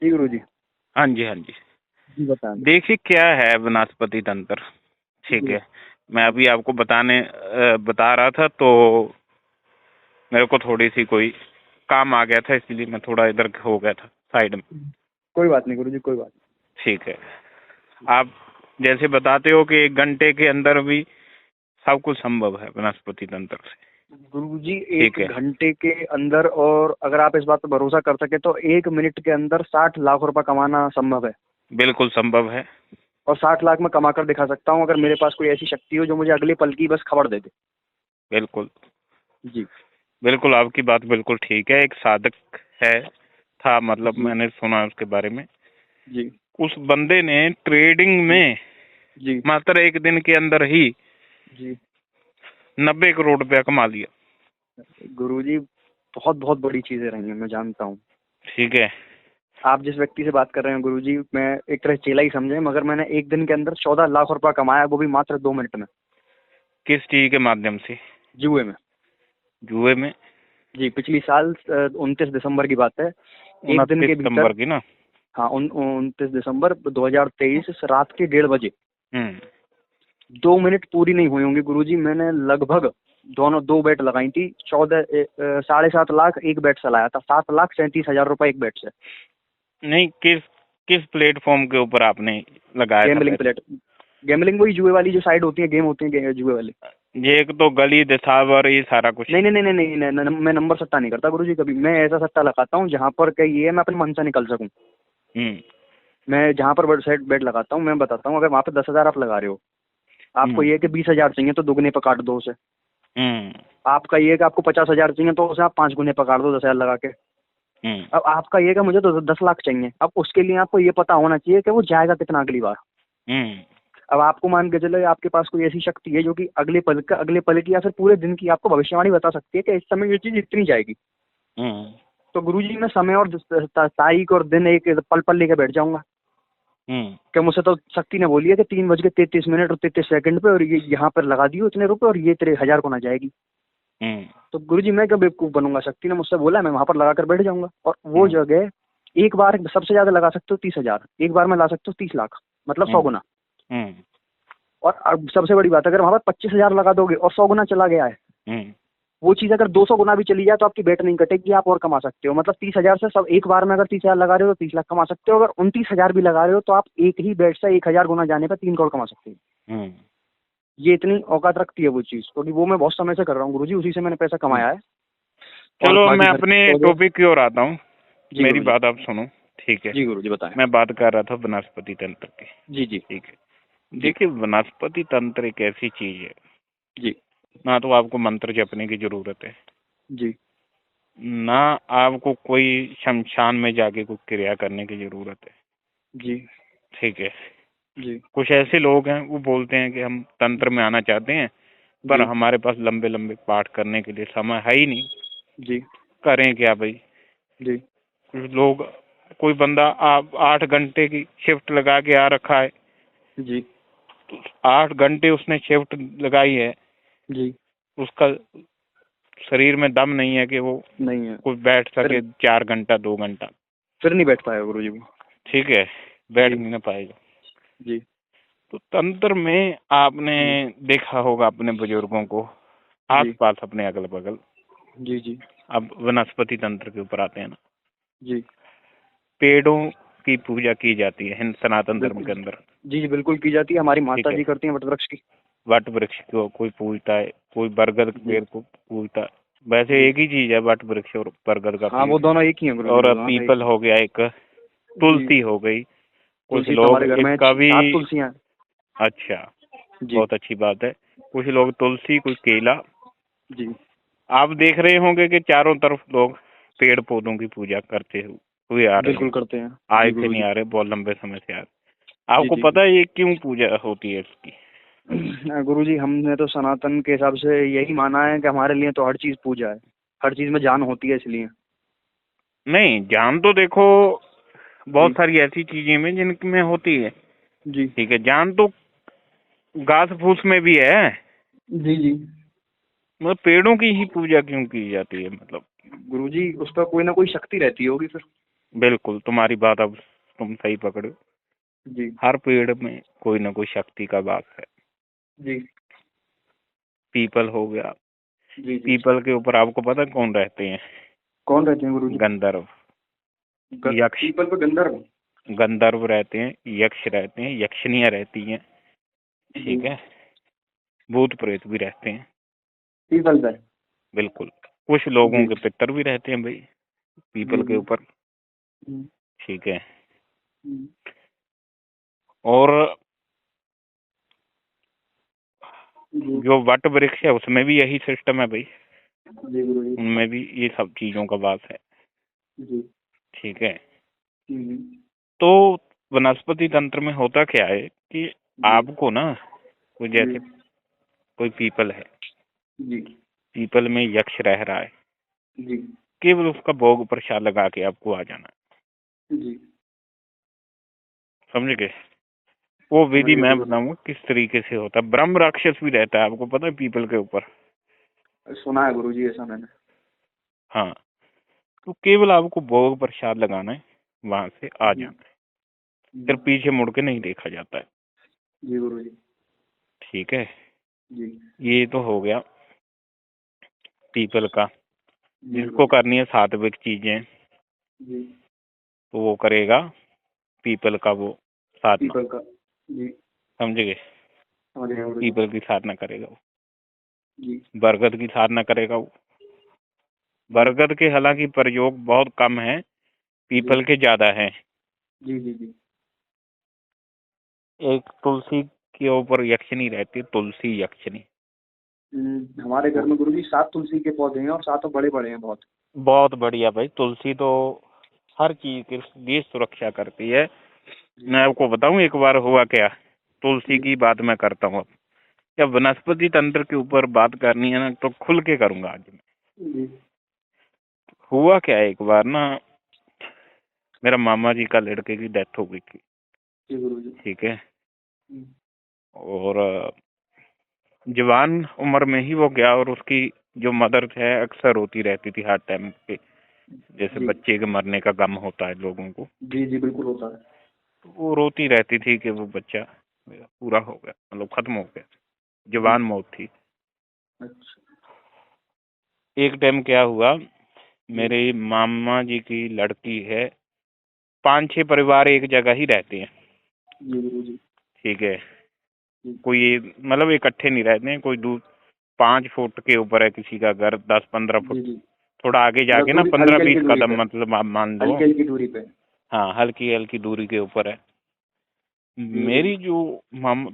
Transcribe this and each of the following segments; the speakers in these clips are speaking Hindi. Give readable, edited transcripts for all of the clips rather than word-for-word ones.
जी गुरु जी। हाँ जी, हाँ जी। जी बताएं। देखिए क्या है वनस्पति तंत्र, ठीक जी। है। मैं अभी आपको बता रहा था, तो मेरे को थोड़ी सी कोई काम आ गया था, इसलिए मैं थोड़ा इधर हो गया था साइड में। कोई बात नहीं गुरु जी, कोई बात ठीक है। आप जैसे बताते हो कि 1 घंटे के अंदर भी सब कुछ संभव है वनस्पति तंत्र से। नहीं। गुरु जी, ठीक एक है, घंटे के अंदर, और अगर आप इस बात पर भरोसा कर सके तो 1 मिनट के अंदर 60 लाख रुपए कमाना संभव है। बिल्कुल संभव है। और 60 लाख में कमा कर दिखा सकता हूँ, अगर मेरे पास कोई ऐसी शक्ति हो जो मुझे अगले पल की बस खबर दे दे। बिल्कुल जी। बिल्कुल, आपकी बात बिल्कुल ठीक है। एक साधक है था, मतलब जी। मैंने सुना उसके बारे में। जी। उस बंदे ने ट्रेडिंग जी। में जी। मात्र 1 दिन के अंदर ही जी। 90 करोड़ रुपया कमा लिया। गुरु जी, बहुत बहुत बड़ी चीजें रही हैं, मैं जानता हूँ। ठीक है। आप जिस व्यक्ति से बात कर रहे हैं गुरु जी, मैं एक तरह चेला ही समझे, मगर मैंने एक दिन के अंदर 14 लाख रुपए कमाया, वो भी मात्र 2 मिनट में। किस चीज के माध्यम से? जुए में। जुए में? जी, पिछली साल 29 दिसंबर की बात है। एक दिन 29 के भीतर। सितंबर की ना? हाँ, 29 दिसंबर 2023 रात के 1:30 बजे। हम्म। 2 मिनट पूरी नहीं हुई होंगी गुरु जी, मैंने लगभग दोनों 2 बेट लगाई थी। 7.5 लाख एक बेट से लाया था, 7,37,000 रुपए एक बेट से। नहीं, किस किस प्लेटफॉर्म के ऊपर आपने लगाया था गैम्बलिंग पैसे? प्लेट। गैम्बलिंग वही जुए वाली जो साइड होती है, गेम होती है जुए वाली। ये एक तो गली दिसावर ये सारा कुछ। नहीं नहीं नहीं नहीं नहीं, नहीं, नहीं, मैं नंबर सट्टा नहीं करता गुरु जी कभी। मैं ऐसा सट्टा लगाता हूँ जहाँ पर कहीं ये मैं अपने मन से निकल सकूँ। हम्म। मैं जहाँ पर सेट बेट लगाता हूँ, मैं बताता हूँ, अगर वहाँ पे 10,000 आप लगा रहे हो, आपको हम्म। ये है कि 20,000 चाहिए तो दुगने पे काट दो उसे। हम्म। आपका ये है कि आपको 50,000 चाहिए तो उसे आप 5 गुने पे काट दो 10,000 लगा के। हम्म। अब आपका ये है कि मुझे तो 10 लाख चाहिए, अब उसके लिए आपको ये पता होना चाहिए कि वो जाएगा कितना अगली बार। हम्म। अब आपको मान के चलो आपके पास कोई ऐसी शक्ति है जो कि अगले पल की या फिर पूरे दिन की आपको भविष्यवाणी बता सकती है कि इस समय ये चीज इतनी जाएगी। हम्म। तो गुरुजी मैं समय और तारीख और दिन एक पल पल लेके बैठ जाऊंगा। हम्म। क्या मुझसे तो शक्ति ने बोली है कि 3:33 और 33 सेकंड पे, और ये यहाँ पर लगा दियो इतने रुपए और ये तेरे 1,000 गुना जाएगी। हम्म। तो गुरुजी मैं क्या बेवकूफ बनूंगा, शक्ति ने मुझसे बोला, मैं वहां पर लगा कर बैठ जाऊंगा। और वो हम्म। जगह एक बार सबसे ज्यादा लगा सकते हो 30,000, एक बार में ला सकते हो 30 लाख, मतलब 100 गुना। हम्म। और अब सबसे बड़ी बात, अगर वहां पर 25,000 लगा दोगे और 100 गुना चला गया है, हम्म। वो चीज अगर 200 गुना भी चली जाए तो आपकी बेट नहीं कटेगी, आप और कमा सकते हो। मतलब 30,000 से सब एक बार में अगर 30,000 लगा रहे हो तो 30 लाख कमा सकते हो। अगर 29,000 भी लगा रहे हो तो आप एक ही बेट से 1,000 गुना जाने पर 3 करोड़ कमा सकते हो। हम्म। ये इतनी औकात रखती है वो चीज, क्योंकि वो मैं बहुत समय से कर रहा हूँ गुरुजी, उसी से मैंने पैसा हम्म। कमाया है। और चलो मैं बाकी घर अपने के पौधे। टॉपिक की ओर आता हूँ। जी मेरी गुरुजी। बात आप सुनो। ठीक है। जी गुरुजी बताएं। मैं बात कर रहा था वनस्पति तंत्र की। जी जी। ठीक है। जी। देखिए वनस्पति तंत्र एक ऐसी चीज है, जी। ना तो आपको मंत्र जपने की जरूरत है, जी। ना आपको कोई शमशान में जाके कोई क्रिया करने की जरूरत है। जी। ठीक है। जी। कुछ ऐसे लोग हैं वो बोलते हैं कि हम तंत्र में आना चाहते हैं, पर जी। हमारे पास लंबे लंबे पाठ करने के लिए समय है ही नहीं। जी। करें क्या भाई? जी। कुछ लोग, कोई बंदा आप 8 घंटे की शिफ्ट लगा के आ रखा है, जी। 8 घंटे उसने शिफ्ट लगाई है, जी। उसका शरीर में दम नहीं है कि वो नहीं है। कुछ बैठ फिर सके 4 घंटा 2 घंटा। फिर नहीं बैठ पाएगा गुरुजी वो। ठीक है, बैठ जी। नहीं ना पाएगा। जी। तो तंत्र में आपने जी। देखा होगा अपने बुजुर्गों को, जी। आसपास अपने अगल बगल। जी। जी। अब वनस्पति तंत्र के ऊपर आते हैं ना, जी। पेड़ों की पूजा की जाती है हिंद सनातन धर्म बिल्कुल। के अंदर। जी जी बिल्कुल की जाती है, हमारी ठीक माता है। जी करती हैं वट वृक्ष की। वट वृक्ष को कोई पूजता है, कोई बरगद के जी। पेड़ को पूजता है। वैसे जी। एक ही चीज है वट वृक्ष और बरगद का हाँ पेड़। वो दोनों एक ही हैं गुरु जी, और वो दोनों एक पीपल ही हो गया एक, हैं। जी। तुलसी हो गई। कुछ तुलसी तो लोग हमारे घर में इसका भी, 7 तुलसियां हैं। अच्छा, जी। बहुत अच्छी बात है। कुछ लोग तुलसी, कोई केला। जी। आप देख रहे होंगे कि चारों तरफ लोग पेड़ पौधों की पूजा करते हुए आ रहे हैं। बिल्कुल करते हैं। जी आए थे गुरु नहीं जी। आ रहे, बहुत लंबे समय से आ रहे। जी आपको जी। पता है ये क्यों पूजा होती है इसकी? गुरु जी हमने तो सनातन के हिसाब से यही माना है कि हमारे लिए तो हर चीज पूजा है, हर चीज में जान होती है इसलिए। नहीं, जान तो देखो बहुत जी। सारी ऐसी चीजें में जिनमें होती है। जी। ठीक है, जान तो घास फूस में भी है। जी। जी। मतलब पेड़ों की ही पूजा क्यों की जाती है मतलब? गुरु जी उस पर कोई ना कोई शक्ति रहती होगी फिर। बिल्कुल तुम्हारी बात अब तुम सही पकड़ो। जी हर पेड़ में कोई ना कोई शक्ति का वास है। जी पीपल हो गया, जी जी। पीपल के ऊपर आपको पता है कौन रहते हैं? कौन रहते हैं गुरुजी? गंधर्व, यक्ष। पीपल पे गंधर्व? गंधर्व रहते हैं, यक्ष रहते हैं, यक्षिनियाँ रहती हैं, जी। ठीक है, भूत प्रेत भी रहते हैं। पीपल पे? बिल्कुल, कुछ लोगों जी के पितर भी रहते हैं भाई जी पीपल के जी। ऊपर, हम्म, ठीक है। हम्म, और जी जो वट वृक्ष है उसमें भी यही सिस्टम है भाई, जी गुरुजी। उनमें भी ये सब चीजों का वास है, जी। ठीक है। हम्म, तो वनस्पति तंत्र में होता क्या है कि जी आपको ना, कोई जी जैसे कोई पीपल है, जी पीपल में यक्ष रह रहा है, जी केवल उसका भोग प्रसाद लगा के आपको आ जाना है, जी। समझ गए? वो समझ विधि गए मैं गुरुजी। बताऊंगा किस तरीके से होता है। ब्रह्म राक्षस भी रहता है, आपको पता है पीपल के ऊपर? सुना है गुरुजी ऐसा मैंने। हाँ, तो केवल आपको भोग प्रसाद लगाना है, वहां से आ जी जाना है, फिर पीछे मुड़ के नहीं देखा जाता है, जी गुरुजी। ठीक है। जी ये तो हो गया पीपल का। जी जिसको गुरुजी। करनी है सात्विक चीजें जी। तो वो करेगा पीपल का वो साधना, पीपल का? जी। समझ गए? समझ गए गुरुजी। पीपल की साधना करेगा वो, जी बरगद की साधना करेगा वो। जी बरगद के हालांकि प्रयोग बहुत कम है, जी पीपल के ज्यादा है। जी जी जी। एक तुलसी के ऊपर यक्षिणी रहती है, तुलसी यक्षिणी। हमारे घर वो में गुरुजी 7 तुलसी के पौधे हैं और सातों बड़े बड़े हैं बहुत। बहुत बढ़िया भाई, तुलसी तो हर चीज के लिए सुरक्षा करती है। जी मैं आपको बताऊं एक बार हुआ क्या, तुलसी जी की बात मैं करता हूँ। जब वनस्पति तंत्र के ऊपर बात करनी है ना तो खुल के करूंगा आज मैं। जी हुआ क्या है, एक बार ना मेरा मामा जी का लड़के की डेथ हो गई थी, जी गुरुजी। ठीक है। हम्म, और जवान उम्र में ही वो गया, और उसकी जो मदर है अक्सर रोती रहती थी हर टाइम पे, जैसे जी बच्चे के मरने का गम होता है लोगों को, जी जी बिल्कुल होता है। तो वो रोती रहती थी कि वो बच्चा मेरा पूरा हो गया, मतलब खत्म हो गया, जी। जवान मौत थी। अच्छा। एक टाइम क्या हुआ, जी मेरे मामा जी की लड़की है, 5-6 परिवार एक जगह ही रहते हैं, जी गुरुजी। ठीक है। जी कोई मतलब इकट्ठे नहीं रहते हैं, कोई 5 फुट के ऊपर है किसी का घर, 10-15 फुट जी जी। थोड़ा आगे मतलब जाके ना, दूरी पंद्रह हल्की हल्की बीस दूरी पे? कदम मतलब आप मान लो। हल्की हल्की दूरी पे? हाँ, हल्की हल्की दूरी के ऊपर है। जी गुरुजी। मेरी जो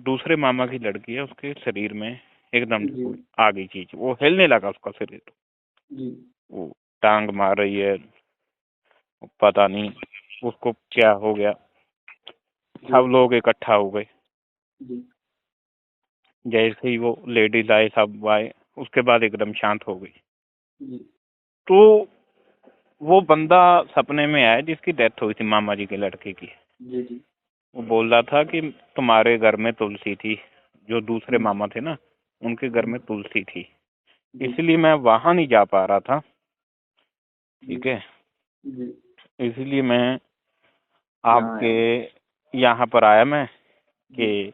दूसरे मामा की लड़की है, उसके शरीर में एकदम से जी कोई आ गई चीज, वो हिलने लगा उसका शरीर, जी वो टांग मार रही है, पता नहीं उसको क्या हो गया। जी सब लोग इकट्ठा हो गए, जी जैसे ही वो लेडीज आए सब आए, उसके बाद एकदम शांत हो गई। जी तो वो बंदा सपने में आया जिसकी डेथ हुई थी मामा जी के लड़के की। जी जी। वो बोल रहा था कि तुम्हारे घर में तुलसी थी, जो दूसरे हम्म, मामा थे ना उनके घर में हम्म, तुलसी थी, जी इसलिए मैं वहां नहीं जा पा रहा था, जी ठीक है। जी। इसलिए मैं यहाँ आपके आया मैं। यहाँ पर आया मैं जी कि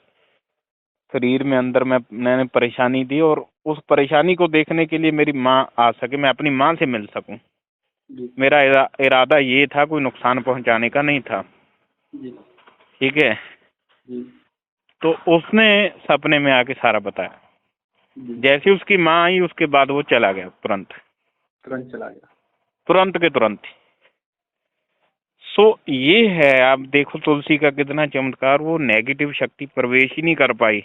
शरीर में अंदर मैंने परेशानी दी, और उस परेशानी को देखने के लिए मेरी माँ आ सके, मैं अपनी माँ से मिल सकूं। जी मेरा इरादा ये था, कोई नुकसान पहुंचाने का नहीं था, जी ठीक है। जी तो उसने सपने में आके सारा बताया। जी। जैसे उसकी माँ आई उसके बाद वो चला गया तुरंत, तुरंत चला गया? तुरंत के तुरंत। सो ये है, आप देखो तुलसी का कितना चमत्कार, वो नेगेटिव शक्ति प्रवेश ही नहीं कर पाई,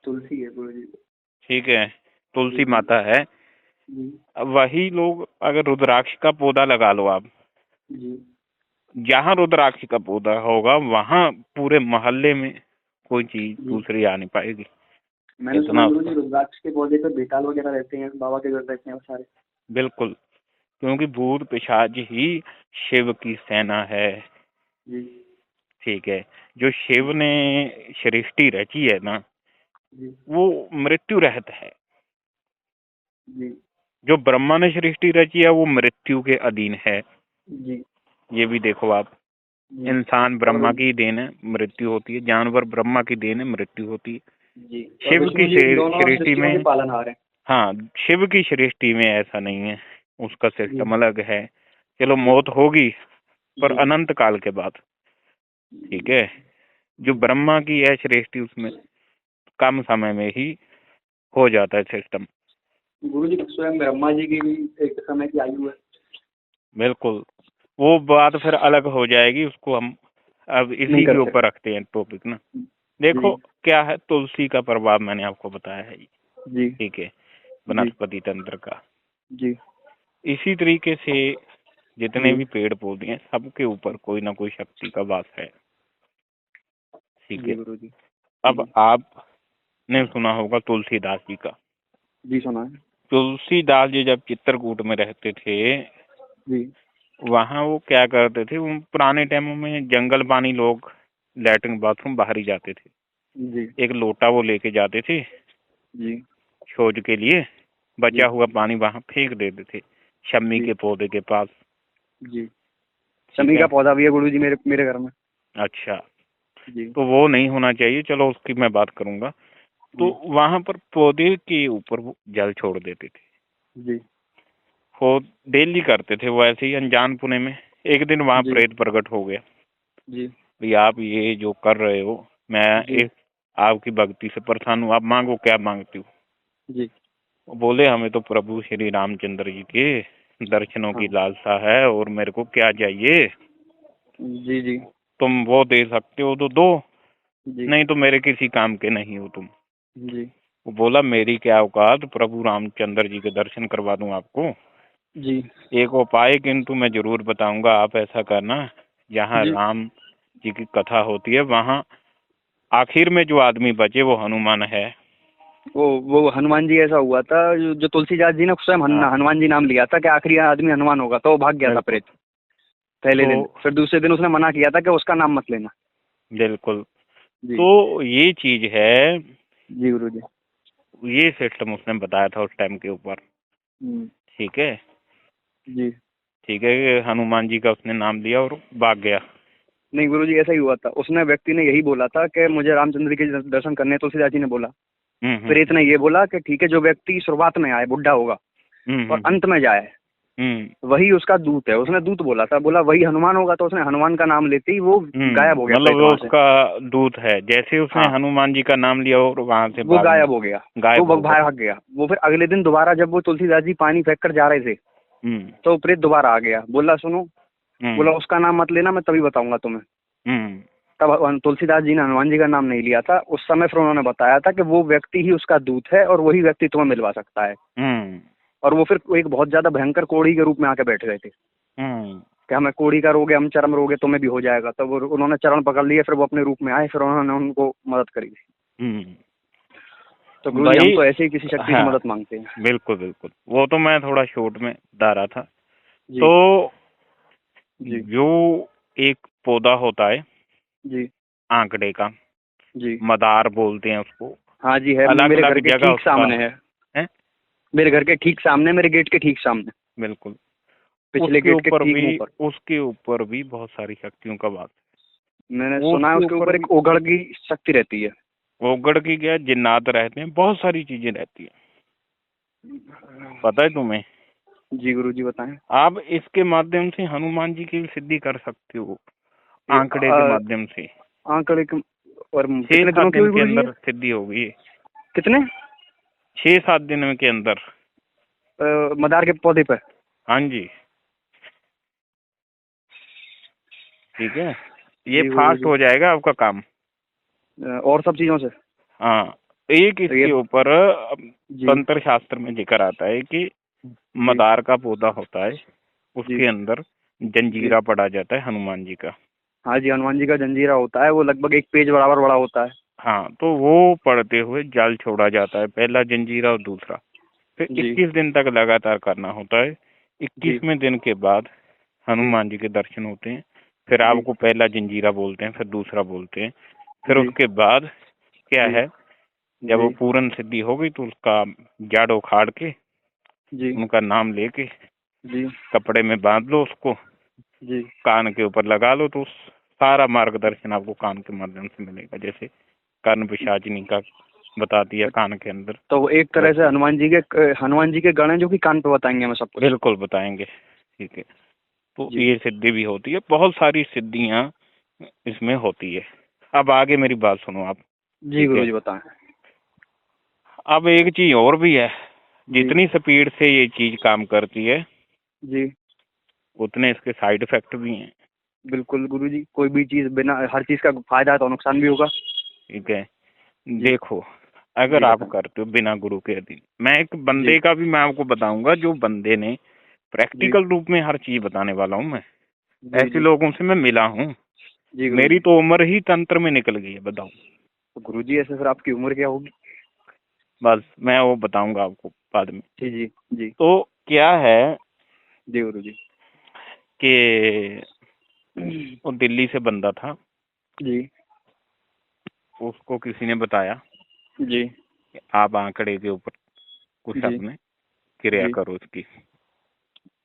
तुलसी है गुरु जी? ठीक है, जी तुलसी जी माता है। जी वही लोग, अगर रुद्राक्ष का पौधा लगा लो आप, जी। जहाँ रुद्राक्ष का पौधा होगा वहां पूरे मोहल्ले में कोई चीज जी दूसरी आ नहीं पाएगी, मैंने सुना इतना गुरु जी उसका। रुद्राक्ष के पौधे पे बेताल वगैरह रहते हैं, बाबा के घर रहते हैं वो सारे। बिल्कुल, क्योंकि भूत पिशाच ही शिव की सेना है, जी ठीक है। जो शिव ने सृष्टि रची है ना, जी वो मृत्यु रहित है। जी जो ब्रह्मा ने सृष्टि रची है वो मृत्यु के अधीन है, जी ये भी देखो आप। जी इंसान ब्रह्मा और की देन है, मृत्यु होती है। जानवर ब्रह्मा की देन है, मृत्यु होती है। जी और शिव की विष्णु जी दोनों सृष्टि सृष्टियों के में, पालनहार हैं। हाँ, शिव की सृष्टि में ऐसा नहीं है, उसका जी सिस्टम अलग है। चलो जी मौत होगी, पर जी अनंत काल के बाद। ठीक है। जो जी ब्रह्मा की है सृष्टि, उसमें कम समय में ही हो जाता है सिस्टम। गुरु जी स्वयं ब्रह्मा जी की भी एक समय की आयु है। बिल्कुल। वो बात फिर अलग हो जाएगी, उसको हम अब नहीं इसी के कर ऊपर सकते। रखते हैं टॉपिक ना। जी देखो क्या है, तुलसी का प्रभाव मैंने आपको बताया है। जी ठीक है। जी वनस्पति तंत्र का जी इसी तरीके से जितने जी भी पेड़ पौधे हैं, सबके ऊपर कोई ना कोई शक्ति का वास है। ठीक जी है। गुरु जी अब आपने सुना होगा तुलसीदास जी का। जी सुना है। तुलसीदास जी जब चित्रकूट में रहते थे, जी वहाँ वो क्या करते थे, वो पुराने टाइमों में जंगल पानी लोग लैट्रिन बाथरूम बाहर ही जाते थे। जी एक लोटा वो लेके जाते थे जी शौच के लिए, जी बचा हुआ पानी वहां फेंक देते थे शम्मी जी के पौधे के पास। जी ठीक शमी है। का पौधा भी है गुरु जी मेरे मेरे घर में। अच्छा, जी तो वो नहीं होना चाहिए, चलो उसकी मैं बात करूंगा। तो जी वहां पर पौधे के ऊपर वो जल छोड़ देते थे। जी वो डेली करते थे, वो ऐसे ही अनजान पुणे में। एक दिन वहां जी प्रेत प्रकट हो गया, जी भाई आप ये जो कर रहे हो, मैं जी इस आपकी भक्ति से परेशान हूँ, आप मांगो क्या मांगती हो। जी वो बोले हमें तो प्रभु श्री रामचंद्र जी के दर्शनों की हाँ लालसा है, और मेरे को क्या चाहिए, जी जी तुम वो दे सकते हो तो दो, जी नहीं तो मेरे किसी काम के नहीं हो तुम। जी वो बोला मेरी क्या औकात, प्रभु रामचंद्र जी के दर्शन करवा दूं आपको। जी एक उपाय किंतु मैं जरूर बताऊंगा, आप ऐसा करना, जहाँ जी राम जी की कथा होती है वहाँ आखिर में जो आदमी बचे वो हनुमान है। वो हनुमान जी ऐसा हुआ था जो तुलसीदास जी ने स्वयं हाँ हनुमान जी नाम लिया था कि आखिरी आदमी हनुमान होगा, तो वो भाग गया था बिल्कुल। प्रेत पहले तो दिन। फिर दूसरे दिन उसने मना किया था कि उसका नाम मत लेना। बिल्कुल, जी तो ये चीज है, जी गुरु जी। ये सिस्टम उसने बताया था उस टाइम के ऊपर। हम्म, ठीक है। जी ठीक है, हनुमान जी का उसने नाम लिया और भाग गया। नहीं गुरु जी ऐसा ही हुआ था। उसने व्यक्ति ने यही बोला था कि मुझे रामचंद्र के दर्शन करने हैं, तुलसीदास जी ने बोला। प्रेत ने ये बोला कि ठीक है, जो व्यक्ति शुरुआत में आए बुढ़ा होगा हम्म और हम्म अंत में जाए वही उसका दूत है। उसने दूत बोला था, बोला वही हनुमान होगा, तो उसने हनुमान का नाम लेते ही वो गायब हो गया मतलब प्रेत वो वहां से। उसका दूत है, जैसे उसने हाँ हनुमान जी का नाम लिया और वहां से वो भागने गायब हो गया। वो गायब हो गया। भाग गया। वो फिर अगले दिन दोबारा जब वो तुलसीदास जी पानी फेंक कर जा रहे थे हम्म तो प्रेत दोबारा आ गया। बोला सुनो, हम्म बोला उसका नाम मत लेना, मैं तभी बताऊंगा तुम्हें। हम्म तब तुलसीदास जी ने हनुमान जी का नाम नहीं लिया था उस समय। फिर उन्होंने बताया था कि वो व्यक्ति ही उसका दूत है और वही व्यक्ति तुम्हें मिलवा सकता है। हम्म और वो फिर एक बहुत ज्यादा भयंकर कोढ़ी के रूप में आके बैठ गए थे हम्म कि हमें कोढ़ी का रोग है, हम चरम रोग है, तुम्हें भी हो जाएगा। तब उन्होंने चरण पकड़ लिए, फिर वो अपने रूप में आए, फिर उन्होंने उनको मदद करी। हम्म। तो गुरु जी हम भाई, तो ऐसे ही किसी शक्ति से हाँ, मदद मांगते हैं। बिल्कुल बिल्कुल, वो तो मैं थोड़ा शॉर्ट में बता रहा था। जी तो जी जो एक पौधा होता है जी आंकड़े का, जी मदार बोलते हैं उसको, हाँ जी है, अलग मेरे घर अलग के जगह ठीक उसका सामने है। है। मेरे घर के ठीक सामने, मेरे गेट के ठीक सामने, बिल्कुल। पिछले गेट के ठीक मुंह पर। उसके ऊपर भी बहुत सारी शक्तियों का वास मैंने है। सुना है उसके उसके ऊपर ऊपर भी एक ओघड़ की शक्ति रहती है। ओगड़ की क्या, जिन्नात रहते हैं, बहुत सारी चीजें रहती है, पता है तुम्हें। जी गुरु जी बताएं। आप इसके माध्यम से हनुमान जी की भी सिद्धि कर सकते हो, आंकड़े के माध्यम से। आंकड़े और छह कितने सात दिनों की दिन हुई के गुरु जी ये? अंदर सिद्धि होगी। कितने? 6-7 दिन के अंदर। मदार के पौधे पर? हाँ जी। ठीक है, ये जी गुरु फास्ट जी। हो जाएगा आपका काम। और सब चीजों से? हाँ, एक तो ये इसके ऊपर जी तंत्र शास्त्र में जिक्र आता है कि जी मदार का पौधा होता है, जी उसके अंदर जी जंजीरा पड़ा जाता है हनुमान जी का। हाँ जी, हनुमान जी का जंजीरा होता है, वो लगभग एक पेज बराबर बड़ा होता है। हाँ, तो वो पढ़ते हुए जाल छोड़ा जाता है, पहला जंजीरा और दूसरा। फिर जी 21 दिन तक लगातार करना होता है। जी 21वें दिन के बाद जी हनुमान जी के दर्शन होते हैं। फिर जी आपको पहला जंजीरा बोलते हैं, फिर दूसरा बोलते हैं। फिर जी उसके बाद क्या जी है, जब वो जी पूर्ण सिद्धि हो गई तो उसका जड़ उखाड़ के जी उनका नाम लेके जी कपड़े में बांध लो उसको, जी कान के ऊपर लगा लो तो सारा मार्गदर्शन आपको कान के माध्यम से मिलेगा। जैसे कर्ण पिशाचिनी का बता दिया कान के अंदर, तो वो एक तरह से हनुमान जी के गण हैं जो कि कान पे बताएंगे हमें सब कुछ। बिल्कुल बताएंगे। ठीक है, तो जी ये सिद्धि भी होती है, बहुत सारी सिद्धियां इसमें होती है। अब आगे मेरी बात सुनो आप। जी ठीक गुरु है, जी बताएं। अब एक चीज और भी है, जी जितनी स्पीड से ये चीज काम करती है जी उतने इसके साइड इफेक्ट भी हैं। बिल्कुल गुरु जी, कोई भी चीज बिना, हर चीज का फायदा है तो नुकसान भी होगा। ठीक है, जी देखो अगर जी आप बताएं। करते हो बिना गुरु के अधीन, मैं एक जी बंदे का भी मैं आपको बताऊंगा, जो बंदे ने जी प्रैक्टिकल रूप में हर चीज बताने वाला हूँ मैं। जी ऐसे जी लोगों से मैं मिला हूँ, जी गुरु मेरी जी। तो उम्र ही तंत्र में निकल गई है, बताओ। तो गुरु जी ऐसे फिर आपकी उम्र क्या होगी? बस मैं वो बताऊंगा आपको बाद में। जी जी जी तो क्या है जी गुरु जी। कि वो दिल्ली से बंदा था, जी उसको किसी ने बताया जी कि आप आंकड़े के ऊपर कुछ जी अपने क्रिया जी करो उसकी।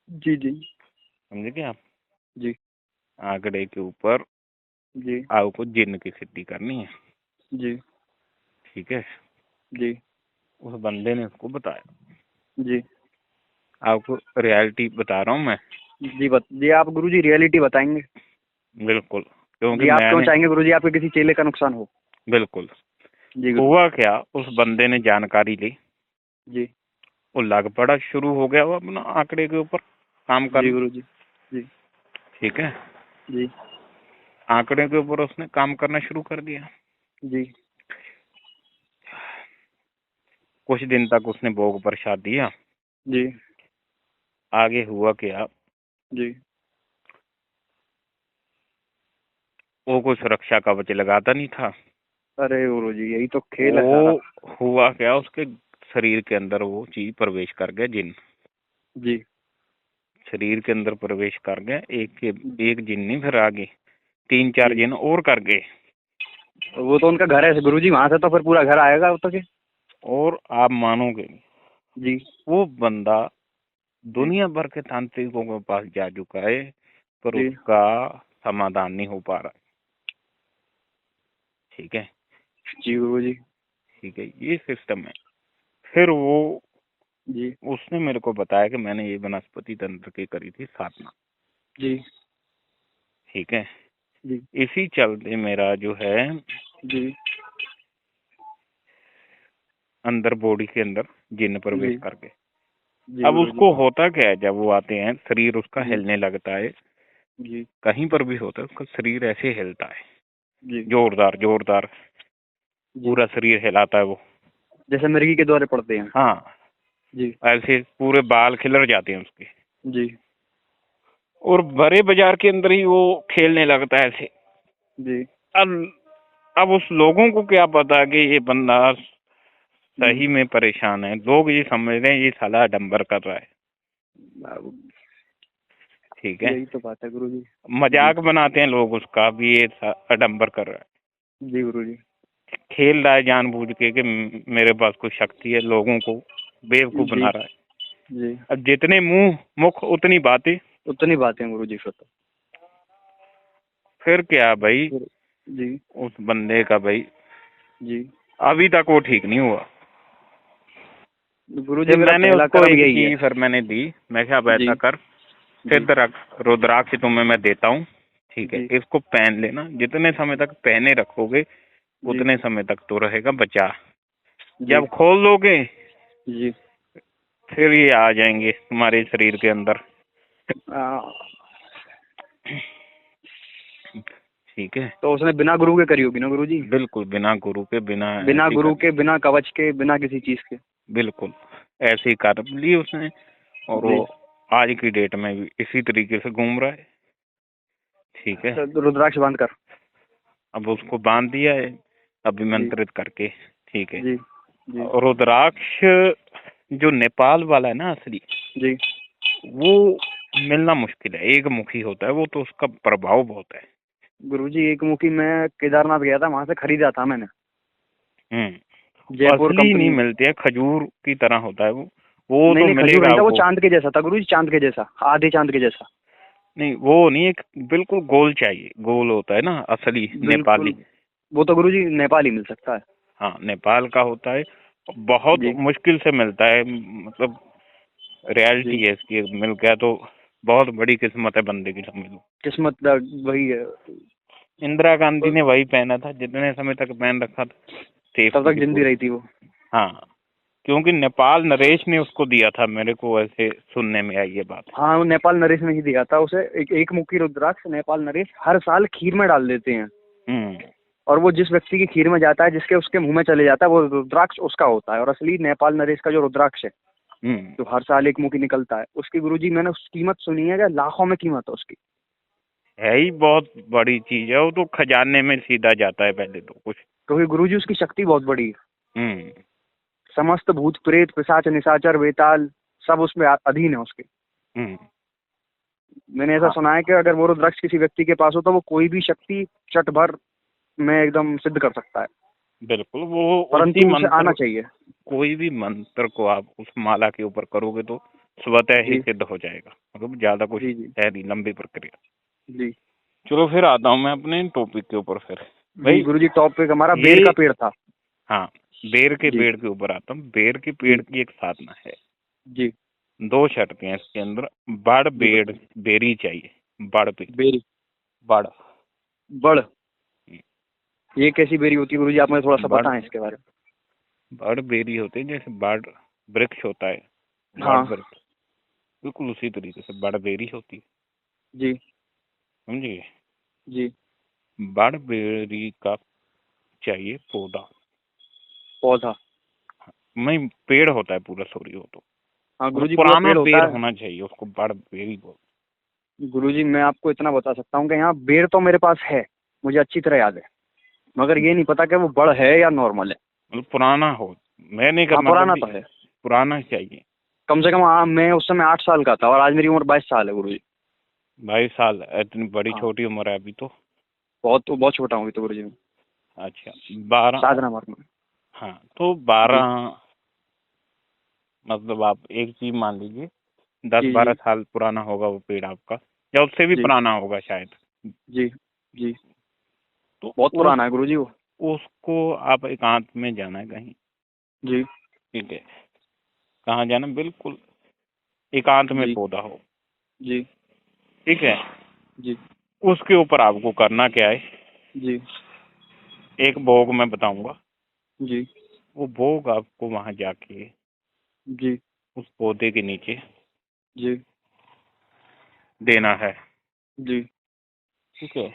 जी जी समझे क्या आप? जी आंकड़े के ऊपर जी आपको जिन्न की सिद्धि करनी है। जी ठीक है, जी उस बंदे ने उसको बताया। जी आपको रियलिटी बता रहा हूँ मैं। जी आप गुरु जी रियलिटी बताएंगे? बिल्कुल, क्योंकि जी आप क्यों मैंने, चाहेंगे गुरु जी आपके किसी चेले का नुकसान हो? बिल्कुल। जी गुरु हुआ क्या, उस बंदे ने जानकारी ली, जी वो लग पड़ा, शुरू हो गया वो अपना आंकड़े के ऊपर काम जी करना। गुरु जी जी ठीक है, जी आंकड़े के ऊपर उसने काम करना शुरू कर दिया। जी कुछ दिन तक उसने भोग प्रसाद दिया। जी आगे हुआ क्या, जी वो कोई सुरक्षा कवच लगाता नहीं था। अरे गुरु जी यही तो खेल है सारा। वो हुआ क्या, उसके शरीर के अंदर वो चीज प्रवेश कर गया, जिन जी शरीर के अंदर प्रवेश कर गया। एक के एक जिन नहीं, फिर आगे 3-4 जी जिन और कर गए। वो तो उनका घर है गुरु जी, वहां से तो फिर पूरा घर आएगा वो तो के। और आप मानोगे नहीं, जी वो बंदा जी दुनिया भर के तांत्रिकों के पास जा चुका है, पर जी उसका समाधान नहीं हो पा रहा। ठीक है, जी गुरु जी ठीक है, ये सिस्टम है। फिर वो, जी उसने मेरे को बताया कि मैंने ये वनस्पति तंत्र की करी थी साधना। जी ठीक है, जी इसी चलते मेरा जो है जी अंदर बॉडी के अंदर जिन्न प्रवेश जी कर गए। जी अब गुरु जी उसको होता क्या है, जब वो आते हैं शरीर उसका जी हिलने लगता है, जी कहीं पर भी होता है उसका शरीर ऐसे हिलता है, जी जोरदार जोरदार जी पूरा शरीर हिलाता है वो। जैसे मिर्गी के द्वारे पड़ते हैं। हाँ, जी ऐसे पूरे बाल खिलर जाते हैं उसके, जी और बड़े बाजार के अंदर ही वो खेलने लगता है ऐसे। जी अब अब उस लोगों को क्या पता कि ये बंदा सही में परेशान है। लोग ये समझ रहे हैं ये साला डंबर कर रहा है। ठीक है, यही तो बात है गुरु जी। जी मजाक बनाते हैं लोग उसका भी, ये डंबर कर रहा है, जी गुरु जी खेल रहा है जानबूझ के कि मेरे पास कोई शक्ति है, लोगों को बेवकूफ जी बना रहा है। जी अब जितने मुंह मुख उतनी बातें। उतनी बातें गुरु जी फिर तो। फिर क्या भाई, जी उस बंदे का भाई जी अभी तक वो ठीक नहीं हुआ। गुरु जी फिर मेरा मैंने पहला उसको कर्म एक यही है। चीज फिर मैंने दी, मैं क्या, अब जी ऐसा कर, जी सिद्ध रुद्राक्ष तुम्हें मैं देता हूँ। ठीक है, जी इसको पहन लेना, जितने समय तक पहने रखोगे जी उतने समय तक तो रहेगा बचा। जी जब खोल लोगे जी फिर ये आ जाएंगे तुम्हारे शरीर के अंदर। आ, ठीक है, तो उसने बिना गुरु के करी होगी ना गुरु जी? बिल्कुल बिना गुरु के, बिना बिना ऐसी गुरु कर, के, बिना कवच के, बिना किसी चीज के। बिल्कुल ऐसे ही कर ली उसने। और जी वो आज की डेट में भी इसी तरीके से घूम रहा है। ठीक है, तो रुद्राक्ष बांध कर। अब उसको बांध दिया है जी अभिमंत्रित करके। ठीक है, जी जी और रुद्राक्ष जो नेपाल वाला है ना असली, जी वो मिलना मुश्किल है, एक मुखी होता है वो, तो उसका प्रभाव बहुत है। गुरु जी एक मुखी मैं केदारनाथ गया था, वहां से खरीदा था मैंने, जयपुर असली नहीं कंपनी। मिलते हैं, खजूर की तरह होता है वो नहीं तो नहीं खजूर मिलेगा नहीं था, वो आपको। चांद के जैसा था गुरु जी, चांद के जैसा, आधे चांद के जैसा। नहीं वो नहीं, एक बिल्कुल गोल चाहिए, गोल होता है ना असली नेपाली। बिल्कुल, वो तो गुरुजी नेपाली मिल सकता है। हाँ नेपाल का होता है, बहुत जी मुश्किल से मिलता है, मतलब रियलिटी जी। है इसकी, मिल गया तो बहुत बड़ी किस्मत है बंदे की समझ लो। किस्मत वही है। इंदिरा गांधी और ने वही पहना था जितने समय तक पहन रखा था, तब सेफ्टी तक की जिंदी पूरी। रही थी वो। हाँ, क्योंकि नेपाल नरेश ने उसको दिया था, मेरे को ऐसे सुनने में आई ये बात। हाँ, वो नेपाल नरेश ने ही दिया था उसे। एक मुखी रुद्राक्ष नेपाल नरेश हर साल खीर में डाल देते हैं, हम्म। और वो जिस व्यक्ति की खीर में जाता है, जिसके उसके मुंह में चले जाता है, वो रुद्राक्ष उसका होता है। और असली नेपाल नरेश का जो रुद्राक्ष है, हम्म। जो हर साल एक मुखी निकलता है, उसकी गुरुजी मैंने उसकी कीमत सुनी है कि लाखों में कीमत है उसकी। है ही बहुत बड़ी चीज है वो, तो खजाने में सीधा जाता है पहले तो कुछ। क्योंकि गुरुजी उसकी शक्ति बहुत बड़ी है। हम्म। समस्त भूत प्रेत पिशाच निशाचर वेताल सब उसमें अधीन है उसके। हम्म। मैंने ऐसा हाँ सुना है कि अगर वो रुद्राक्ष किसी व्यक्ति के पास हो तो वो कोई भी शक्ति क्षण भर में एकदम सिद्ध कर सकता है, बिल्कुल, वो उसी परंतु उसे आना मंत्र, चाहिए। कोई भी मंत्र को आप उस माला के ऊपर करोगे तो स्वतः ही जी सिद्ध हो जाएगा, मतलब ज्यादा कुछ जी। जी है नहीं, लंबी प्रक्रिया। जी। चलो फिर आता हूँ मैं अपने टॉपिक के ऊपर फिर। जी भाई गुरुजी, टॉपिक हमारा बेर ये, का पेड़ था। हाँ, बेर के जी पेड़ के ऊपर आता हूँ। बेर के पेड़ जी की एक साधना है, जी। दो शर्तें हैं इसके अंदर। बड़ जी बेड़, बताइए। बेरी चाहिए, बड़ पेड़, बेरी। बड़। बड़। ये कैसी बेरी होती है गुरुजी, आप मुझे थोड़ा सा बड़, बताएं इसके बारे बड़ बेरी होते हैं, जैसे बड़ वृक्ष होता है, में। बड़ हाँ। वृक्ष, बिल्कुल उसी तरीके से बड़ बेरी होती है, जी समझिए। जी। बड़ बेरी का चाहिए पौधा, पौधा। नहीं पेड़ होता है पूरा, सॉरी, वो तो हाँ मतलब गुरुजी, पूरा पुराना पेड़ होता पेड़ है। होना चाहिए, उसको बड़ बेरी बोल। गुरुजी मैं आपको इतना बता सकता हूँ कि यहाँ बेर तो मेरे पास है, मुझे अच्छी तरह याद है, मगर ये नहीं पता कि वो बड़ है या नॉर्मल है। मतलब पुराना हो, मैं नहीं कर हाँ मतलब पुराना कि तो है। पुराना चाहिए। कम से कम मैं उस समय 8 साल का था और आज मेरी उम्र 22 साल है गुरुजी। 22 साल, इतनी बड़ी हाँ, छोटी उम्र है अभी तो। बहुत छोटा हूँ अभी तो गुरुजी मैं। अच्छा, 12। साधना मार्ग में। हाँ तो जी 12, मतलब आप एक चीज मान लीजिए, दस जी बारह जी साल पुराना होगा वो पेड़ आपका, या उससे भी जी पुराना होगा शायद। जी जी। तो बहुत उस पुराना है गुरुजी वो। उसको आप एकांत में जाना है कहीं, जी ठीक है, कहाँ जाना, बिल्कुल एकांत में जी पौधा हो, जी ठीक है। जी उसके ऊपर आपको करना क्या है, जी एक भोग मैं बताऊंगा, जी वो भोग आपको वहां जाके जी उस पौधे के नीचे जी देना है, जी ठीक है।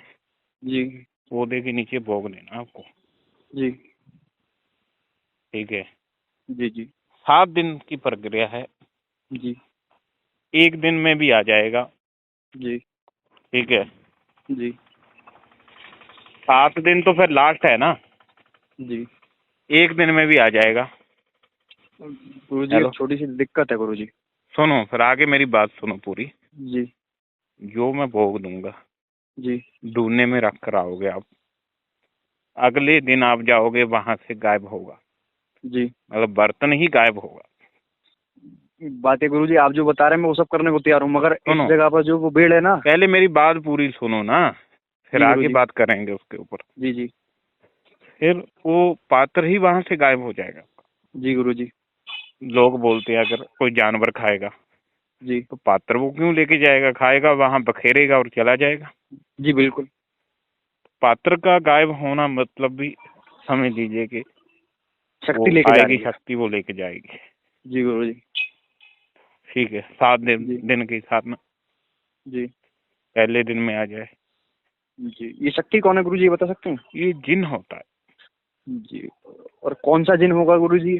जी पौधे के नीचे भोग देना आपको, जी ठीक है। जी जी 7 दिन की प्रक्रिया है, जी 1 दिन में भी आ जाएगा, जी ठीक है। जी 7 दिन तो फिर लास्ट है ना, जी। 1 दिन में भी आ जाएगा। गुरुजी हेलो, एक छोटी सी दिक्कत है गुरुजी। सुनो फिर आगे मेरी बात सुनो पूरी। जी जो मैं भोग दूंगा, जी डूने में रख कर आओगे आप, अगले दिन आप जाओगे वहां से गायब होगा, जी। मतलब बर्तन ही गायब होगा। बात है गुरुजी, आप जो बता रहे हैं मैं वो सब करने को तैयार हूँ, मगर इस सुनो, जगह पर जो वो पेड़ है ना। पहले मेरी बात पूरी सुनो ना, फिर जी आगे गुरुजी। बात करेंगे उसके ऊपर। जी जी फिर वो पात्र ही वहां से गायब हो जाएगा। जी गुरुजी। लोग बोलते हैं अगर कोई जानवर खाएगा जी तो पात्र वो क्यों लेके जाएगा, खाएगा वहां बखेरेगा और चला जाएगा। जी बिल्कुल। पात्र का गायब होना मतलब भी समझ लीजिए कि वो शक्ति लेके जा आएगी, रही है। शक्ति वो लेके जाएगी, जी गुरुजी। ठीक है। 7 दिन जी दिन के साथ में जी पहले दिन में आ जाए। जी। ये शक्ति कौन है गुरुजी, ये बता सकते हैं? ये जिन होता है, जी। और कौन सा जिन होगा गुरुजी?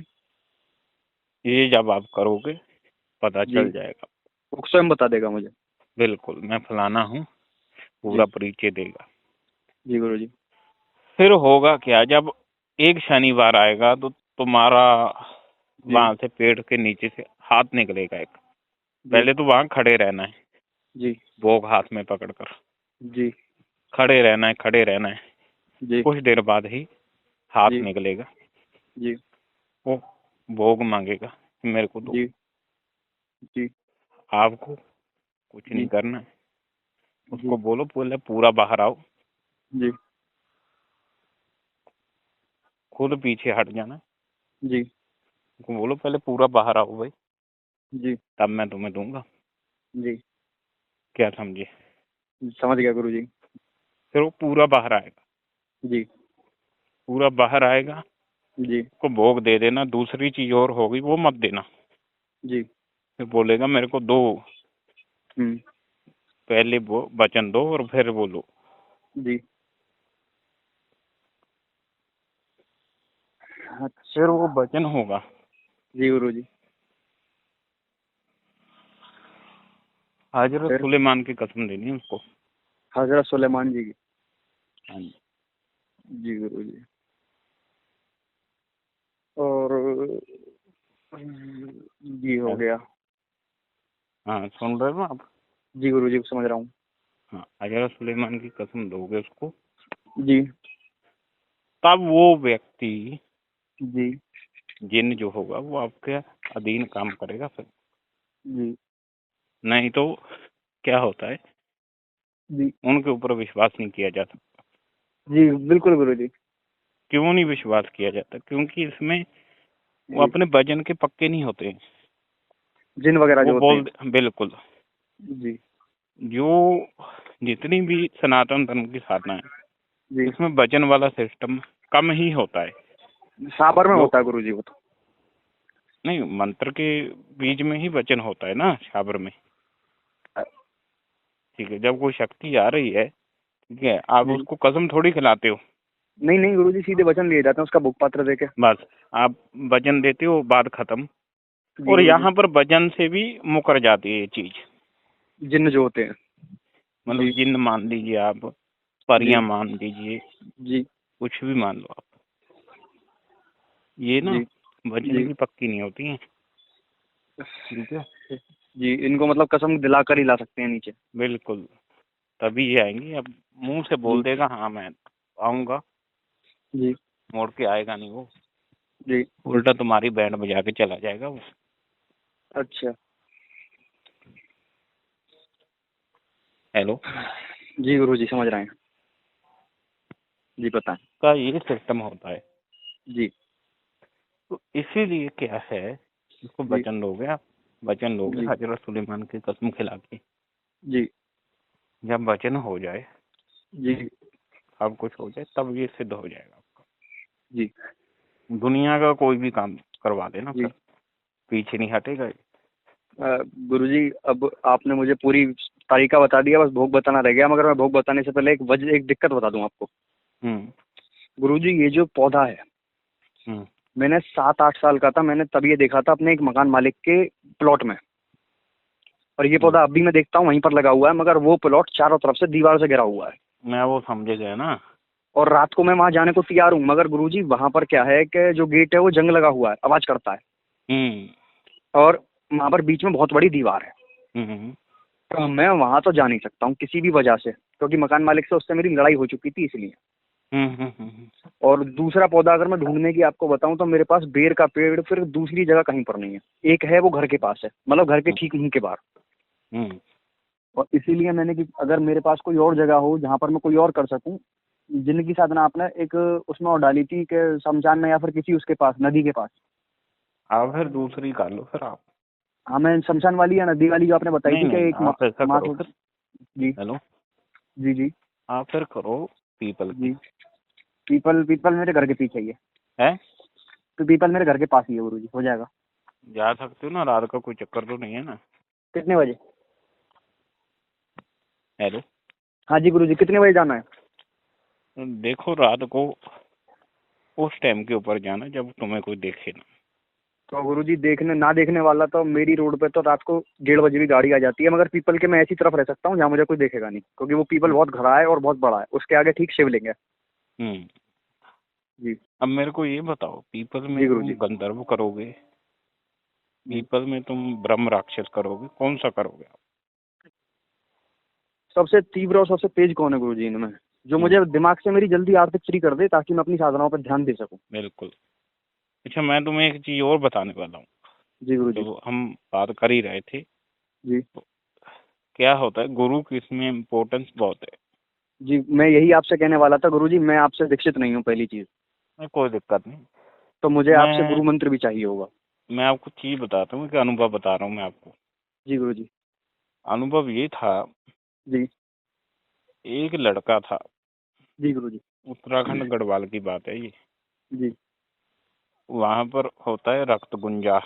ये जब आप करोगे पता जी, चल जाएगा। वो स्वयं बता देगा मुझे। बिल्कुल, मैं फलाना हूँ, पूरा जी परिचय देगा। जी गुरुजी। फिर होगा क्या, जब एक शनिवार आएगा तो तुम्हारा जी वहां से पेड़ के नीचे से हाथ निकलेगा एक। जी पहले तो वहां खड़े रहना है, जी भोग हाथ में पकड़कर जी खड़े रहना है, खड़े रहना है। जी कुछ देर बाद ही हाथ जी निकलेगा, जी वो भोग मांगेगा कि मेरे को दो। जी जी आपको कुछ नहीं जी करना है, उसको बोलो पहले पूरा बाहर आओ, जी खुद पीछे हट जाना। जी उसको बोलो पहले पूरा बाहर आओ भाई, जी तब मैं तुम्हें दूंगा। जी क्या समझे? समझ गया गुरुजी। फिर वो पूरा बाहर आएगा। जी पूरा बाहर आएगा, जी उसको भोग दे देना। दूसरी चीज और होगी वो मत देना। जी फिर बोलेगा मेरे को दो, हम्म पहले वो वचन दो और फिर बोलो। जी फिर अच्छा वो वचन होगा। जी गुरुजी। हजरत फिर सुलेमान की कसम देनी है उसको। हजरत सुलेमान जी की। हाँ जी। जी गुरुजी। और जी हो गया। हाँ सुन रहे हो आप? जी गुरुजी समझ रहा हूँ। हाँ, हजरत सुलेमान की कसम दोगे उसको, जी तब वो व्यक्ति जी जिन जो होगा वो आपके अधीन काम करेगा। फिर जी नहीं तो क्या होता है, जी उनके ऊपर विश्वास नहीं किया जा सकता। जी बिल्कुल गुरुजी। क्यों नहीं विश्वास किया जाता? क्योंकि इसमें वो जी अपने वजन के पक्के नहीं होते। जिन वगैरह वो जो होते हैं। बोल बिल्कुल, जी जो जितनी भी सनातन धर्म की साधना है जी इसमें वजन वाला सिस्टम कम ही होता है। साबर में जो होता है गुरुजी वो तो। नहीं, मंत्र के बीज में ही वचन होता है ना, शाबर में। ठीक है, जब कोई शक्ति आ रही है, ठीक है, आप जी उसको कसम थोड़ी खिलाते हो। नहीं नहीं गुरुजी सीधे वचन लिए जाते हैं उसका भोग पात्र देके। बस आप वचन देते हो, बात खत्म। जी और गुरुजी। यहाँ पर वचन से भी मुकर जाती है ये चीज। जिन्न जो होते हैं। मतलब जी जिन्न मान लीजिए आप, जी परियां मान लीजिए, जी कुछ भी मान लो आप, ये ना जी वचन जी की पक्की नहीं होती है। ठीक है, जी इनको मतलब कसम दिलाकर ही ला सकते हैं नीचे। बिल्कुल। तभी ये आएंगी। अब मुंह से बोल जी देगा हाँ मैं आऊंगा, जी मोड़ के आएगा नहीं वो, जी उल्टा तुम्हारी बैंड बजा के चला जाएगा वो। अच्छा हेलो, जी गुरुजी समझ रहे हैं। जी बताएं। का ये सिस्टम होता है। जी तो इसीलिए क्या है, इसको जी वचन दोगे आप, वचन दोगे जी हजरत सुलेमान की कसम खिला के। जी जब वचन हो जाए, जी सब कुछ हो जाए, तब ये सिद्ध हो जाएगा आपका। जी दुनिया का कोई भी काम करवा देना, जी फिर पीछे नहीं हटेगा ये। गुरुजी अब आपने मुझे पूरी तरीका बता दिया, बस भोग बताना रह गया। मगर मैं भोग बताने से पहले एक दिक्कत बता दूं आपको। हम्म गुरुजी ये जो पौधा है, हम्म मैंने 7-8 साल का था, मैंने तब ये देखा था अपने एक मकान मालिक के प्लॉट में। और ये हम्म। पौधा अब भी मैं देखता हूँ वहीं पर लगा हुआ है, मगर वो प्लॉट चारों तरफ से दीवार से घिरा हुआ है। मैं वो समझ गया ना। और रात को मैं वहां जाने को तैयार हूँ, मगर गुरुजी वहां पर क्या है कि जो गेट है वो जंग लगा हुआ है, आवाज करता है। हम्म और वहां पर बीच में बहुत बड़ी दीवार है। हम्म तो मैं वहां तो जा नहीं सकता हूँ किसी भी वजह से, क्योंकि मकान मालिक से उससे मेरी लड़ाई हो चुकी थी इसलिए। हम्म। और दूसरा पौधा अगर मैं ढूंढने की आपको बताऊं तो मेरे पास बेर का पेड़ फिर दूसरी जगह कहीं पर नहीं है। एक है वो घर के पास है, मतलब घर के ठीक मुंह के बाहर। हम्म। और इसीलिए मैंने कि अगर मेरे पास कोई और जगह हो जहाँ पर मैं कोई और कर सकूं, जिंदगी साधना आपने एक उसमें और डाली थी कि शमशान में या फिर किसी उसके पास नदी के पास। आप फिर दूसरी कर लो फिर आप। हाँ मैं शमशान वाली या नदी वाली जो आपने बताई नहीं थी कि नहीं, एक आप ऐसा माँ करो थोड़ी। फिर। जी हेलो, जी जी आप फिर करो पीपल की। जी पीपल पीपल मेरे घर के पीछे ही है। है, तो पीपल मेरे घर के पास ही है गुरुजी, हो जाएगा। जा सकते हो ना, रात का कोई चक्कर तो नहीं है ना? कितने बजे? हेलो, हाँ जी गुरुजी कितने बजे जाना है? देखो रात को उस टाइम के ऊपर जाना जब तुम्हें कोई देखे ना। तो गुरुजी देखने ना देखने वाला तो मेरी रोड पे तो रात को 1:30 बजे भी गाड़ी आ जाती है, मगर पीपल के मैं ऐसी तरफ रह सकता हूँ जहाँ मुझे कोई देखेगा नहीं, क्योंकि वो पीपल बहुत घना है और बहुत बड़ा है, उसके आगे ठीक शिवलिंग है। हम्म। जी अब मेरे को ये बताओ, पीपल में जी तुम गुरुजी। गंधर्व करोगे, जी पीपल में तुम ब्रह्म राक्षस करोगे, कौन सा करोगे आप? सबसे तीव्र और सबसे तेज कौन है गुरुजी इनमें, जो हम्म, मुझे दिमाग से मेरी जल्दी आरती फ्री कर दे ताकि मैं अपनी साधनाओं पर ध्यान दे सकूं? बिल्कुल। अच्छा, मैं तुम्हें एक चीज और बताने वाला हूँ। जी गुरुजी। तो हम बात कर ही रहे थे, जी क्या होता है, गुरु की इसमें इम्पोर्टेंस बहुत है। जी, मैं यही आपसे कहने वाला था गुरुजी, मैं आपसे दीक्षित नहीं हूँ पहली चीज, नहीं, कोई दिक्कत नहीं। तो मुझे आपसे मैं गुरु मंत्र भी चाहिए होगा। मैं आपको चीज बताता हूँ कि अनुभव बता रहा हूँ मैं आपको। जी गुरुजी। अनुभव ये था, जी। एक लड़का था, जी गुरुजी। उत्तराखंड गढ़वाल की बात है ये। जी। वहां पर होता है रक्त गुंजा,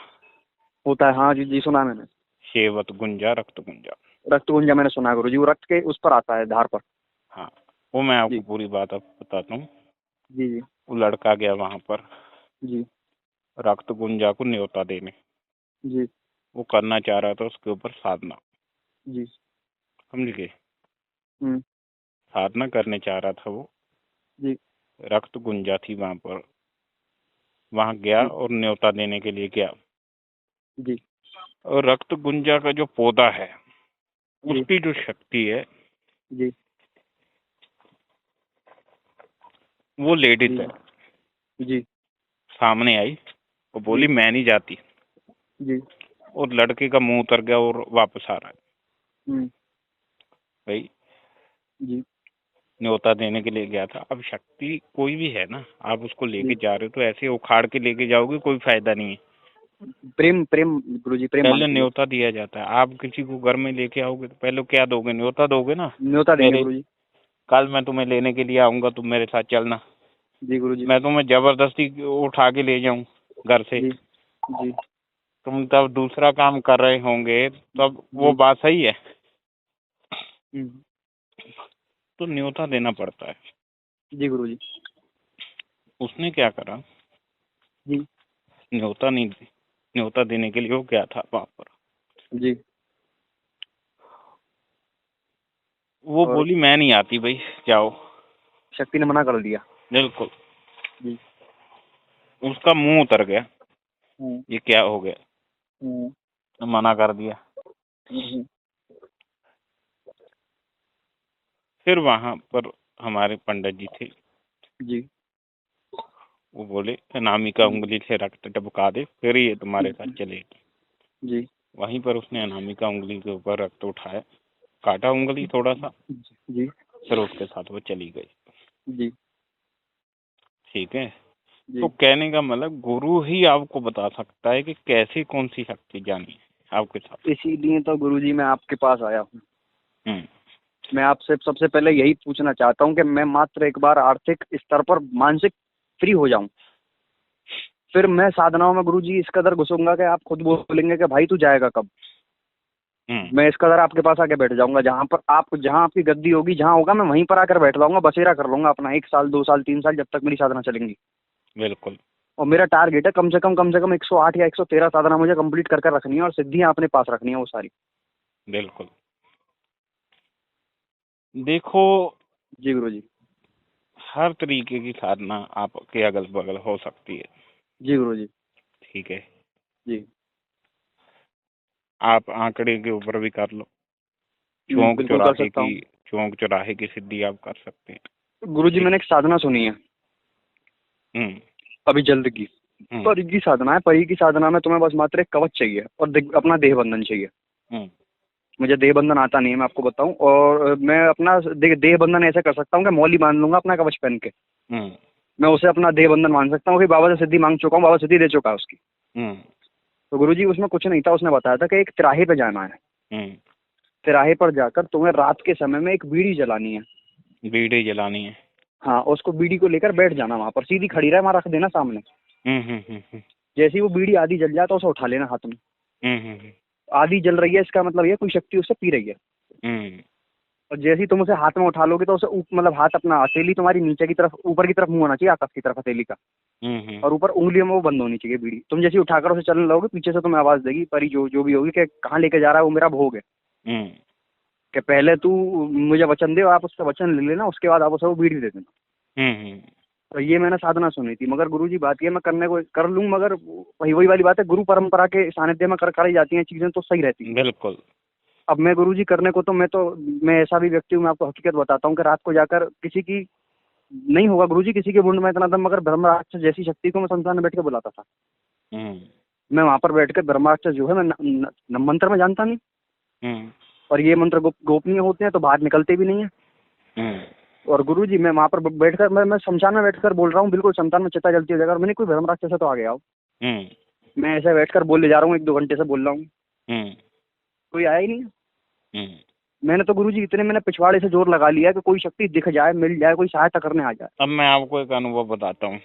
होता है, हाँ जी जी, सुना है मैंने। शेवत गुंजा, रक्त गुंजा। रक्त गुंजा मैंने सुना है गुरुजी, वो रक्त के उस पर आता है, धार पर। हाँ, वो मैं आपको जी। पूरी बात अब बताता हूँ। जी जी। वो लड़का गया वहां पर जी। रक्त गुंजा को न्योता देने। जी। वो करना चाह रहा था उसके ऊपर साधना, जी। समझ गए। हम्म। साधना करने चाह रहा था वो। जी। रक्त गुंजा थी वहां पर, वहां गया जी। और न्योता देने के लिए गया। जी। और रक्त गुंजा का जो पौधा है, जी। उसकी जो शक्ति है, जी। वो लेडीज जी। है। जी। सामने आई और बोली जी। मैं नहीं जाती। जी। और लड़के का मुंह उतर गया और वापस आ रहा है। हम्म। भाई, जी। न्योता देने के लिए गया था। अब शक्ति कोई भी है ना, आप उसको लेके जी। जा रहे हो तो ऐसे उखाड़ के लेके जाओगे, कोई फायदा नहीं है। प्रेम प्रेम गुरुजी, प्रेम पहले मांगती है। न्योता दिया जाता है। आप किसी को घर में लेके आओगे तो पहले क्या दोगे, न्योता दोगे ना। न्योता देंगे मेरे गुरुजी। कल मैं तुम्हें लेने के लिए आऊंगा, तुम मेरे साथ चलना। जी गुरुजी। मैं तुम्हें जबरदस्ती उठा के ले जाऊं घर से, जी। जी। तुम तब दूसरा काम कर रहे होंगे, तब वो जी। बात सही है। हम्म। तो न्योता देना पड़ता है। जी गुरुजी। उसने क्या करा, जी। न्योता नहीं दी। न्योता देने के लिए वो गया था वहां पर। जी। वो और बोली मैं नहीं आती भाई, जाओ। शक्ति ने मना कर दिया। बिल्कुल। जी। उसका मुंह उतर गया, हम्म। ये क्या हो गया, हम्म। तो मना कर दिया। हम्म। फिर वहां पर हमारे पंडित जी थे, जी। वो बोले अनामिका जी। उंगली से रक्त टपका दे, फिर ये तुम्हारे साथ चलेगी। जी। वहीं पर उसने अनामिका उंगली के ऊपर रक्त उठाया, काटा उंगली थोड़ा सा, जी। फिर उसके साथ वो चली गई। जी। ठीक है। तो जी। कहने का मतलब, गुरु ही आपको बता सकता है कि कैसे कौन सी शक्ति जानी है आपके साथ। इसीलिए तो गुरुजी मैं आपके पास आया हूँ। हम्म। मैं आपसे सबसे पहले यही पूछना चाहता हूँ कि मैं मात्र एक बार आर्थिक स्तर पर मानसिक फ्री हो जाऊं, फिर मैं साधनाओं में गुरुजी इस कदर घुसूंगा कि आप खुद बोलेंगे कि भाई तू जाएगा कब। मैं इस कदर आपके पास आके बैठ जाऊंगा, जहाँ आपकी गद्दी होगी, जहाँ होगा मैं वहीं पर आकर बैठ जाऊंगा, बसेरा कर लूंगा अपना 1 साल 2 साल 3 साल, जब तक मेरी साधना चलेंगी। बिल्कुल। और मेरा टारगेट है कम से कम 108 या 113 साधना मुझे कंप्लीट कर रखनी है, और सिद्धियां अपने पास रखनी है वो सारी। बिल्कुल। देखो, जी गुरुजी। हर तरीके की साधना आपके अगल बगल हो सकती है। जी गुरुजी। ठीक है। जी। आप आंकड़े के ऊपर भी कर लो, चौंक बिल्कुल कर चौराहे सकता की हूँ। चौंक चौराहे की सिद्धि आप कर सकते हैं। गुरुजी ठीक मैंने है। एक साधना सुनी है हम्म। अभी जल्द की, हम्म। परी की साधना है। परी की साधना में तुम्हें बस मात्र एक कवच चाहिए और अपना देह बंधन चाहिए। हम्म। मुझे देह बंधन आता नहीं है, मैं आपको बताऊं, और मैं अपना देह बंधन ऐसे कर सकता हूँ कि मौली बांध लूंगा अपना कवच पहन के। हम्म। मैं उसे अपना देह बंधन मान सकता हूँ कि बाबा से सिद्धि मांग चुका हूँ, बाबा सिद्धि दे चुका है उसकी। हम्म। तो गुरुजी उसमें कुछ नहीं था, उसने बताया था कि एक तिराहे पे जाना है, हम्म। तिराहे पर जाकर तुम्हें रात के समय में एक बीड़ी जलानी है। बीड़ी जलानी है। हाँ, उसको बीड़ी को लेकर बैठ जाना वहां पर, सीधी खड़ी रहे, वहां रख देना सामने। हम्म। हम्म। हम्म। जैसे ही वो बीड़ी आधी जल जाए तो उसे उठा लेना हाथ में। हम्म। हम्म। आधी जल रही है, इसका मतलब ये कोई शक्ति उससे पी रही है। हम्म। और जैसे ही तुम उसे हाथ में उठा लोगे तो उसे मतलब हाथ अपना, हथेली तुम्हारी नीचे की तरफ, ऊपर की तरफ मुंह होना चाहिए, आकाश की तरफ हथेली का। हम्म। और ऊपर उंगलियों में वो बंद होनी चाहिए बीड़ी। तुम जैसे ही उठाकर उसे चलने लगोगे, पीछे से तुम्हें आवाज देगी परी, जो जो भी होगी, कि कहाँ लेके जा रहा है, वो मेरा भोग है, हम्म। कि पहले तू मुझे वचन दे, आप उसका वचन ले लेना, उसके बाद आप उसे वो बीड़ी दे देना। हम्म। तो ये मैंने साधना सुनी थी। मगर गुरुजी बात ये, मैं करने को कर लूँ, मगर वही वही वाली बात है, गुरु परंपरा के सानिध्य में कराई जाती हैं चीजें तो सही रहती हैं। बिल्कुल। अब मैं गुरुजी करने को मैं ऐसा भी व्यक्ति हूँ, मैं आपको हकीकत बताता हूँ कि रात को जाकर किसी की नहीं होगा गुरुजी, किसी के मुंड में इतना दम, मगर ब्रह्म राक्षस जैसी शक्ति को मैं संसार में बैठ के बुलाता था। हम्म। मैं वहां पर बैठ कर ब्रह्म राक्षस जो है, मैं मंत्र में जानता नहीं, हम्म। और ये मंत्र गोपनीय होते हैं तो बाहर निकलते भी नहीं है। और गुरुजी मैं वहाँ पर बैठकर मैं शमशान में बैठकर बोल रहा हूँ, बिल्कुल शमशान में चिता जलती है जगह, मैंने कोई धर्म राक्षस से तो आ गया हो। मैं ऐसे बैठकर बोले जा रहा हूँ, 1-2 घंटे से बोल रहा हूँ, कोई आया ही नहीं। मैंने तो गुरुजी इतने मैंने पिछवाड़े से जोर लगा लिया कि कोई शक्ति दिख जाए, मिल जाए, कोई सहायता करने आ जाए। अब मैं आपको एक अनुभव बताता हूँ,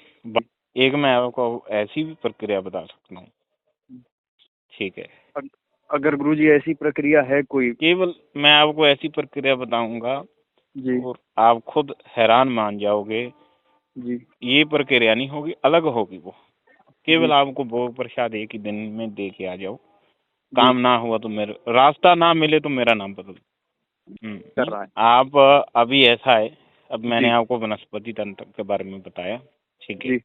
एक मैं आपको ऐसी भी प्रक्रिया बता सकता हूँ, ठीक है? अगर गुरुजी ऐसी प्रक्रिया है कोई, केवल मैं आपको ऐसी प्रक्रिया बताऊंगा जी, और आप खुद हैरान मान जाओगे जी, ये प्रक्रिया नहीं होगी, अलग होगी वो। केवल जी, आपको भोग प्रसाद एक ही दिन में दे के आ जाओ, काम ना हुआ तो मेरे रास्ता ना मिले तो मेरा नाम बदल कर रहा है। आप अभी ऐसा है, अब मैंने जी, आपको वनस्पति तंत्र के बारे में बताया, ठीक है? जी,